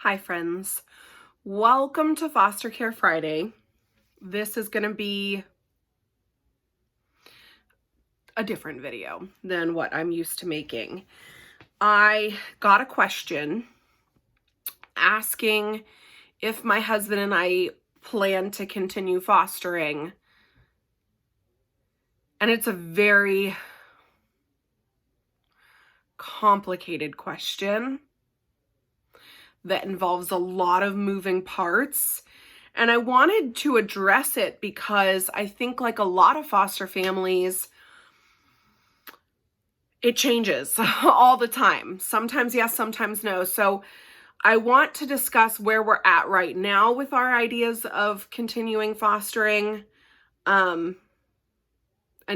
Hi friends, welcome to Foster Care Friday. This is going to be a different video than what I'm used to making. I got a question asking if my husband and I plan to continue fostering, and it's a very complicated question that involves a lot of moving parts. And I wanted to address it because I think, like a lot of foster families, it changes all the time. Sometimes yes, sometimes no. So I want to discuss where we're at right now with our ideas of continuing fostering, and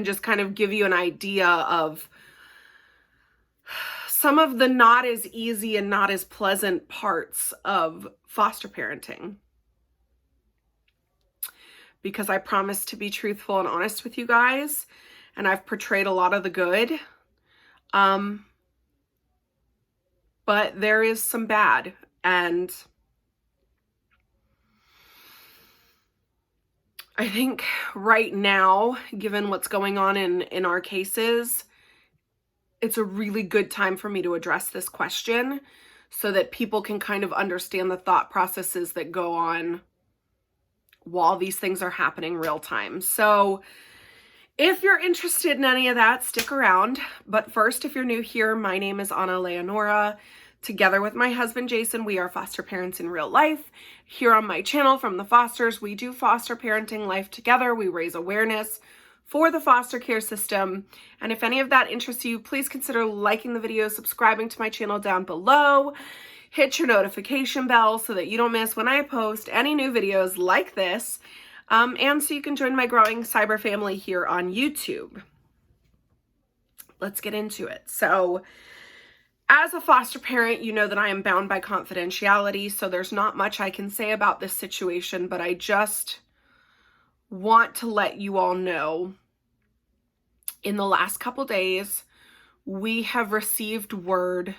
just kind of give you an idea of some of the not as easy and not as pleasant parts of foster parenting. Because I promise to be truthful and honest with you guys, and I've portrayed a lot of the good. But there is some bad, and I think right now, given what's going on in our cases, it's a really good time for me to address this question so that people can kind of understand the thought processes that go on while these things are happening real time. So if you're interested in any of that, stick around. But first, if you're new here, my name is Anna Leonora. Together with my husband, Jason, we are foster parents in real life. Here on my channel, From the Fosters, we do foster parenting life together. We raise awareness for the foster care system. And if any of that interests you, please consider liking the video, subscribing to my channel down below. Hit your notification bell so that you don't miss when I post any new videos like this. And so you can join my growing cyber family here on YouTube. Let's get into it. So, as a foster parent, you know that I am bound by confidentiality, so there's not much I can say about this situation, but I just want to let you all know, in the last couple days, we have received word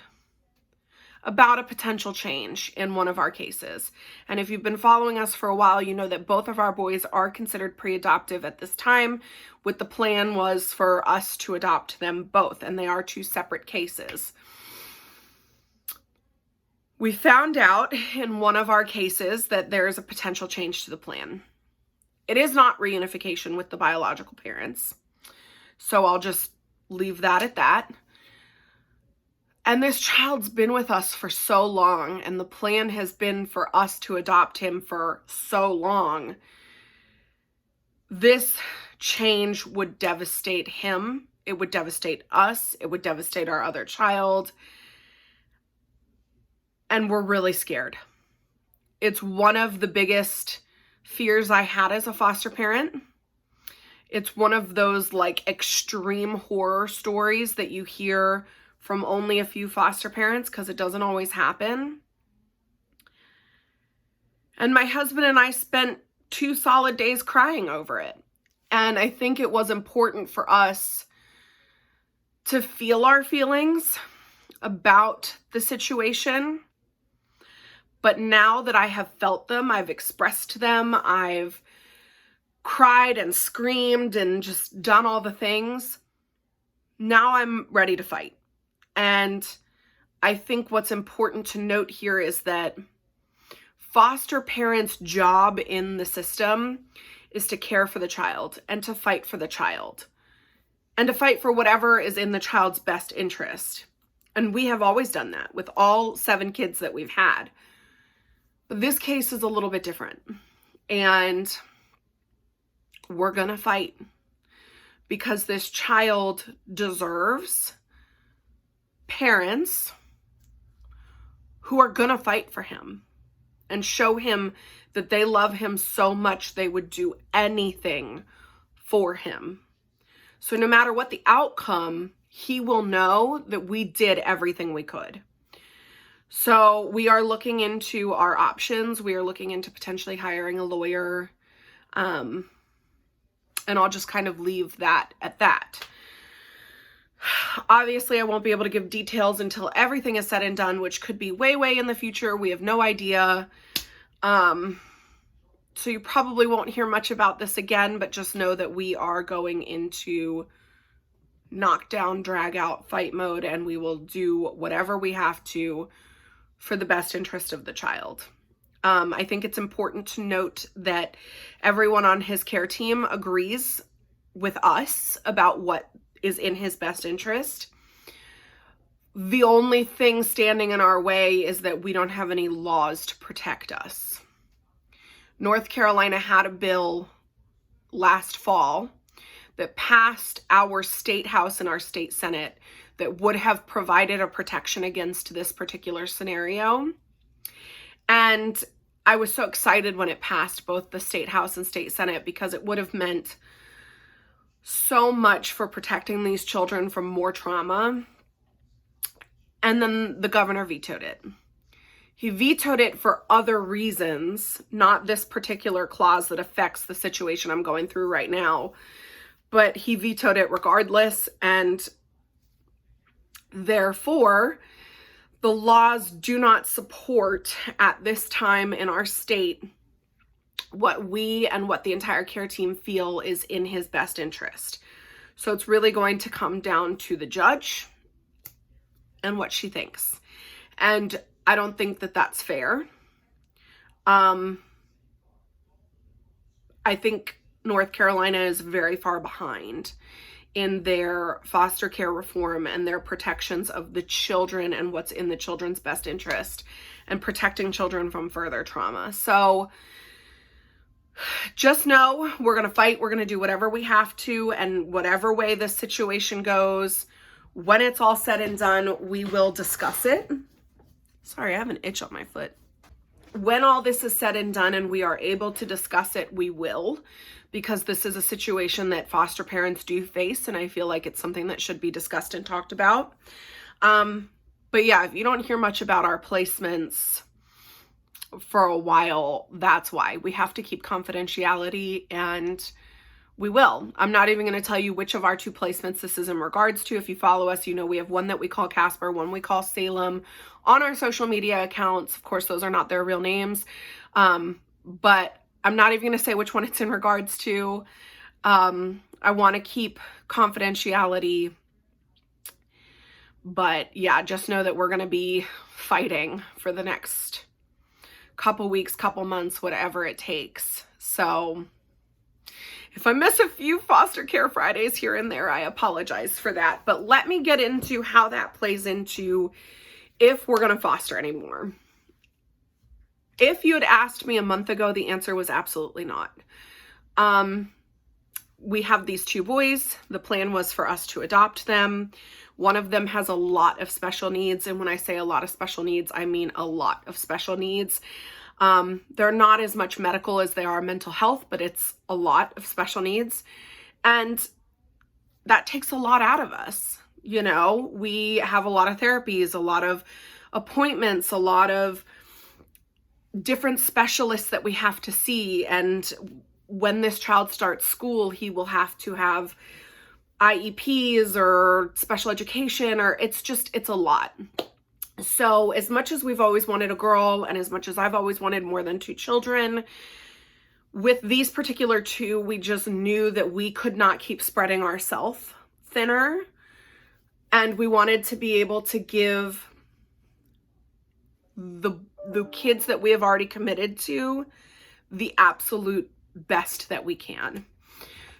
about a potential change in one of our cases. And if you've been following us for a while, you know that both of our boys are considered pre-adoptive at this time, with the plan was for us to adopt them both, and they are two separate cases. We found out in one of our cases that there is a potential change to the plan. It is not reunification with the biological parents, so I'll just leave that at that. And this child's been with us for so long, and the plan has been for us to adopt him for so long. This change would devastate him. It would devastate us. It would devastate our other child. And we're really scared. It's one of the biggest fears I had as a foster parent. It's one of those like extreme horror stories that you hear from only a few foster parents because it doesn't always happen. And my husband and I spent 2 solid days crying over it. And I think it was important for us to feel our feelings about the situation. But now that I have felt them, I've expressed them, I've cried and screamed and just done all the things, now I'm ready to fight. And I think what's important to note here is that foster parents' job in the system is to care for the child and to fight for the child and to fight for whatever is in the child's best interest. And we have always done that with all 7 kids that we've had. But this case is a little bit different, and we're gonna fight because this child deserves parents who are gonna fight for him and show him that they love him so much they would do anything for him. So no matter what the outcome, he will know that we did everything we could. So we are looking into our options. We are looking into potentially hiring a lawyer. And I'll just kind of leave that at that. Obviously, I won't be able to give details until everything is said and done, which could be way, way in the future. We have no idea. So you probably won't hear much about this again, but just know that we are going into knockdown, drag out, fight mode, and we will do whatever we have to for the best interest of the child. I think it's important to note that everyone on his care team agrees with us about what is in his best interest. The only thing standing in our way is that we don't have any laws to protect us. North Carolina had a bill last fall that passed our state house and our state senate that would have provided a protection against this particular scenario. And I was so excited when it passed both the state house and state senate, because it would have meant so much for protecting these children from more trauma. And then the governor vetoed it. He vetoed it for other reasons, not this particular clause that affects the situation I'm going through right now, but he vetoed it regardless. And therefore, the laws do not support at this time in our state what we and what the entire care team feel is in his best interest. So it's really going to come down to the judge and what she thinks. And I don't think that that's fair. I think North Carolina is very far behind in their foster care reform and their protections of the children and what's in the children's best interest and protecting children from further trauma. So just know we're going to fight. We're going to do whatever we have to, and whatever way this situation goes, when it's all said and done, we will discuss it. Sorry, I have an itch on my foot. When all this is said and done and we are able to discuss it, we will, because this is a situation that foster parents do face, and I feel like it's something that should be discussed and talked about. But yeah, if you don't hear much about our placements for a while, that's why. We have to keep confidentiality, and we will. I'm not even going to tell you which of our 2 placements this is in regards to. If you follow us, you know we have one that we call Casper, one we call Salem on our social media accounts. Of course, those are not their real names. But I'm not even going to say which one it's in regards to. I want to keep confidentiality. But yeah, just know that we're going to be fighting for the next couple weeks, couple months, whatever it takes. So if I miss a few foster care Fridays here and there, I apologize for that. But let me get into how that plays into if we're going to foster anymore. If you had asked me a month ago, the answer was absolutely not. We have these 2 boys. The plan was for us to adopt them. One of them has a lot of special needs. And when I say a lot of special needs, I mean a lot of special needs. They're not as much medical as they are mental health, but it's a lot of special needs. And that takes a lot out of us. You know, we have a lot of therapies, a lot of appointments, a lot of different specialists that we have to see. And when this child starts school, he will have to have IEPs or special education, or it's a lot. So as much as we've always wanted a girl, and as much as I've always wanted more than 2 children, with these particular 2, we just knew that we could not keep spreading ourselves thinner. And we wanted to be able to give the kids that we have already committed to the absolute best that we can.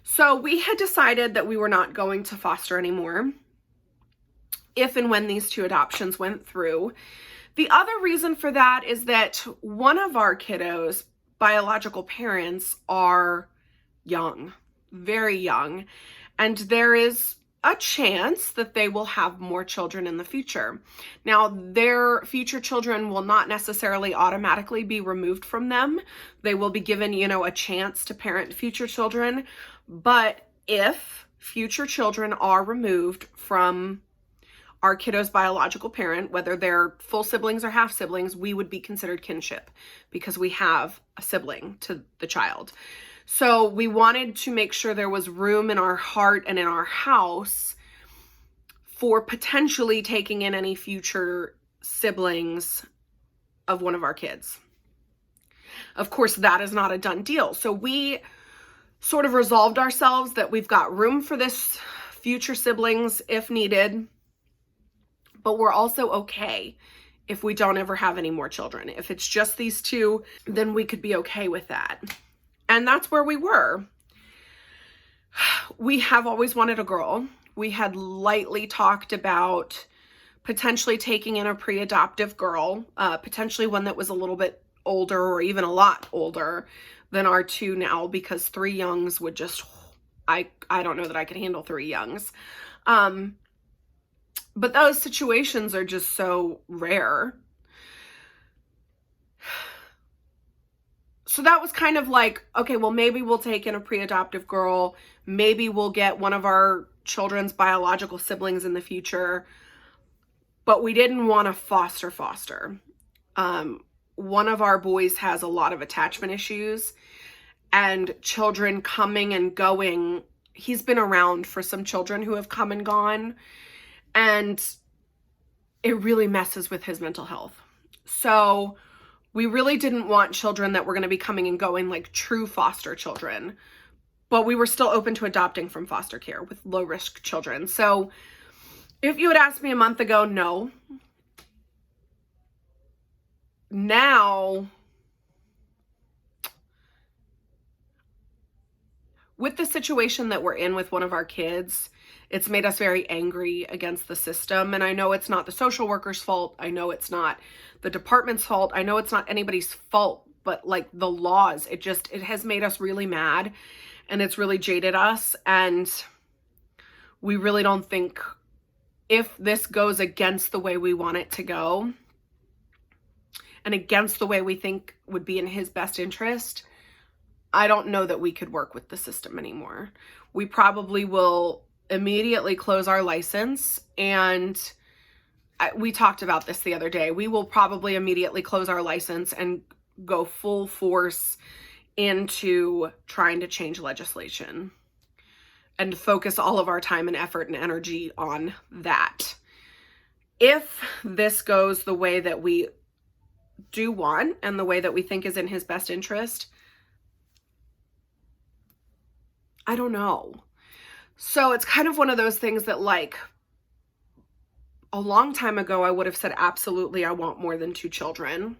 So we had decided that we were not going to foster anymore if and when these 2 adoptions went through. The other reason for that is that one of our kiddos' biological parents are young, very young, and there is a chance that they will have more children in the future. Now, their future children will not necessarily automatically be removed from them. They will be given, a chance to parent future children. But if future children are removed from our kiddo's biological parent, whether they're full siblings or half siblings, we would be considered kinship because we have a sibling to the child. So we wanted to make sure there was room in our heart and in our house for potentially taking in any future siblings of one of our kids. Of course, that is not a done deal. So we sort of resolved ourselves that we've got room for this future siblings if needed, but we're also okay if we don't ever have any more children. If it's just these two, then we could be okay with that. And that's where we were. We have always wanted a girl. We had lightly talked about potentially taking in a pre-adoptive girl, potentially one that was a little bit older or even a lot older than our two now, because 3 youngs would just, I don't know that I could handle 3 youngs. But those situations are just so rare. So that was kind of like, okay, well, maybe we'll take in a pre-adoptive girl. Maybe we'll get one of our children's biological siblings in the future. But we didn't want to foster. One of our boys has a lot of attachment issues, and children coming and going. He's been around for some children who have come and gone, and it really messes with his mental health. So we really didn't want children that were going to be coming and going, like true foster children, but we were still open to adopting from foster care with low risk children. So if you had asked me a month ago, no. Now, with the situation that we're in with one of our kids, it's made us very angry against the system. And I know it's not the social worker's fault. I know it's not the department's fault. I know it's not anybody's fault, but like the laws, it has made us really mad, and it's really jaded us. And we really don't think, if this goes against the way we want it to go and against the way we think would be in his best interest, I don't know that we could work with the system anymore. We probably will immediately close our license, and we talked about this the other day. We will probably immediately close our license and go full force into trying to change legislation and focus all of our time and effort and energy on that. If this goes the way that we do want and the way that we think is in his best interest, I don't know. So it's kind of one of those things that, like, a long time ago, I would have said, absolutely, I want more than 2 children.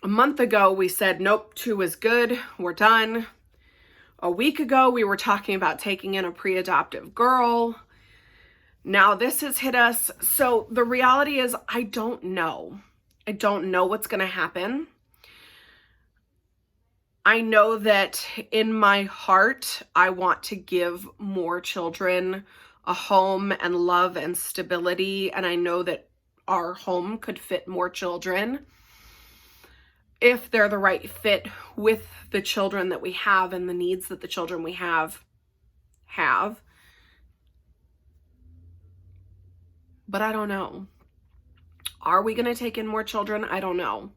A month ago, we said, nope, 2 is good. We're done. A week ago, we were talking about taking in a pre-adoptive girl. Now this has hit us. So the reality is, I don't know. I don't know what's going to happen. I know that in my heart, I want to give more children a home and love and stability. And I know that our home could fit more children if they're the right fit with the children that we have and the needs that the children we have. But I don't know. Are we going to take in more children? I don't know.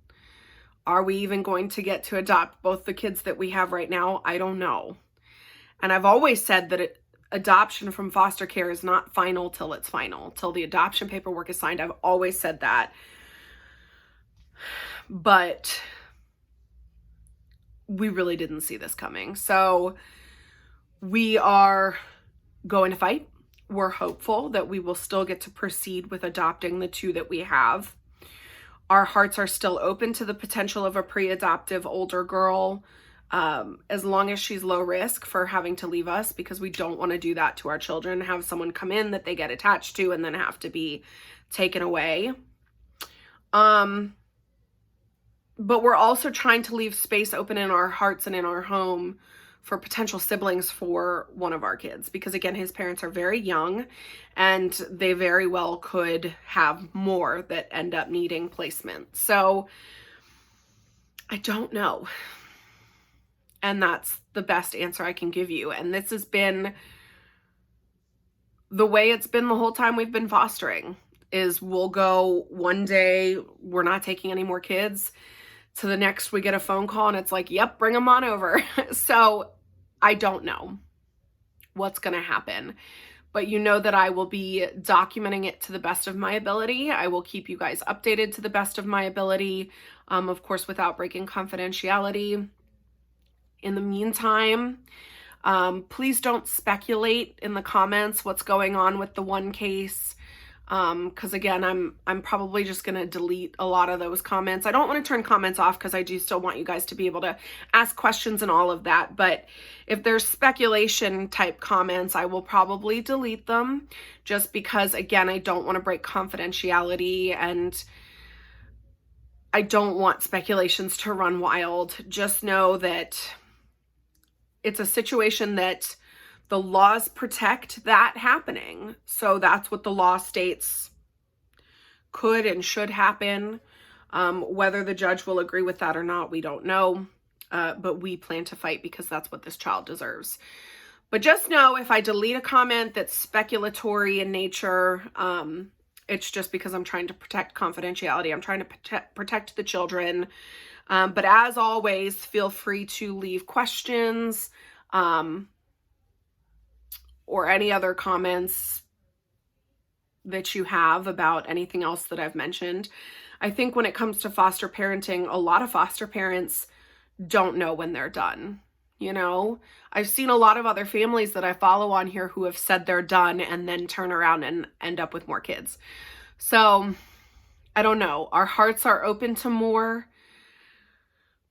Are we even going to get to adopt both the kids that we have right now? I don't know. And I've always said that adoption from foster care is not final till it's final, till the adoption paperwork is signed. I've always said that. But we really didn't see this coming. So we are going to fight. We're hopeful that we will still get to proceed with adopting the 2 that we have. Our hearts are still open to the potential of a pre-adoptive older girl, as long as she's low risk for having to leave us, because we don't want to do that to our children, have someone come in that they get attached to and then have to be taken away. But we're also trying to leave space open in our hearts and in our home for potential siblings for one of our kids, because again, his parents are very young and they very well could have more that end up needing placement. So I don't know. And that's the best answer I can give you. And this has been the way it's been the whole time we've been fostering, is we'll go one day, we're not taking any more kids, to the next we get a phone call and it's like, yep, bring them on over. So I don't know what's going to happen, but you know that I will be documenting it to the best of my ability. I will keep you guys updated to the best of my ability, of course, without breaking confidentiality. In the meantime, please don't speculate in the comments what's going on with the one case. Because again, I'm probably just going to delete a lot of those comments. I don't want to turn comments off because I do still want you guys to be able to ask questions and all of that. But if there's speculation type comments, I will probably delete them just because, again, I don't want to break confidentiality and I don't want speculations to run wild. Just know that it's a situation that the laws protect that happening. So that's what the law states could and should happen. Whether the judge will agree with that or not, we don't know. But we plan to fight because that's what this child deserves. But just know if I delete a comment that's speculatory in nature, it's just because I'm trying to protect confidentiality. I'm trying to protect the children. But as always, feel free to leave questions, or any other comments that you have about anything else that I've mentioned. I think when it comes to foster parenting, a lot of foster parents don't know when they're done. You know, I've seen a lot of other families that I follow on here who have said they're done and then turn around and end up with more kids. So I don't know. Our hearts are open to more,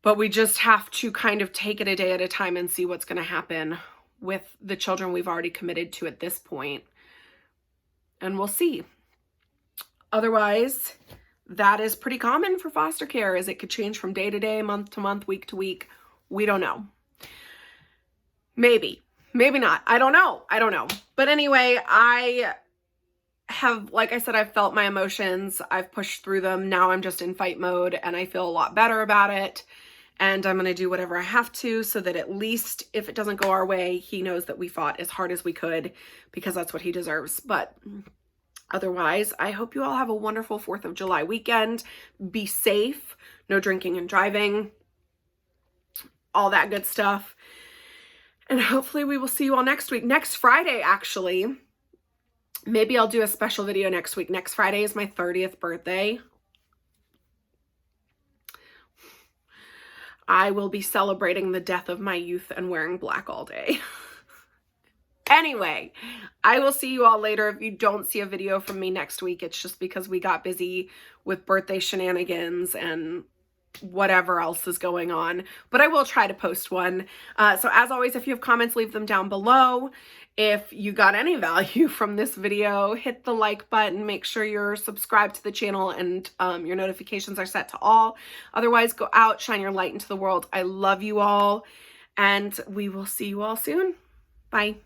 but we just have to kind of take it a day at a time and see what's going to happen with the children we've already committed to at this point. And we'll see. Otherwise, that is pretty common for foster care, is it could change from day to day, month to month, week to week. We don't know. Maybe not. I don't know. But anyway, I have, like I said, I've felt my emotions. I've pushed through them. Now I'm just in fight mode and I feel a lot better about it. And I'm going to do whatever I have to so that at least if it doesn't go our way, he knows that we fought as hard as we could because that's what he deserves. But otherwise, I hope you all have a wonderful 4th of July weekend. Be safe. No drinking and driving. All that good stuff. And hopefully we will see you all next week. Next Friday, actually. Maybe I'll do a special video next week. Next Friday is my 30th birthday. I will be celebrating the death of my youth and wearing black all day. Anyway, I will see you all later. If you don't see a video from me next week, it's just because we got busy with birthday shenanigans and whatever else is going on. But I will try to post one. So as always, if you have comments, leave them down below. If you got any value from this video, hit the like button, make sure you're subscribed to the channel and your notifications are set to all. Otherwise, go out, shine your light into the world. I love you all, and we will see you all soon. Bye.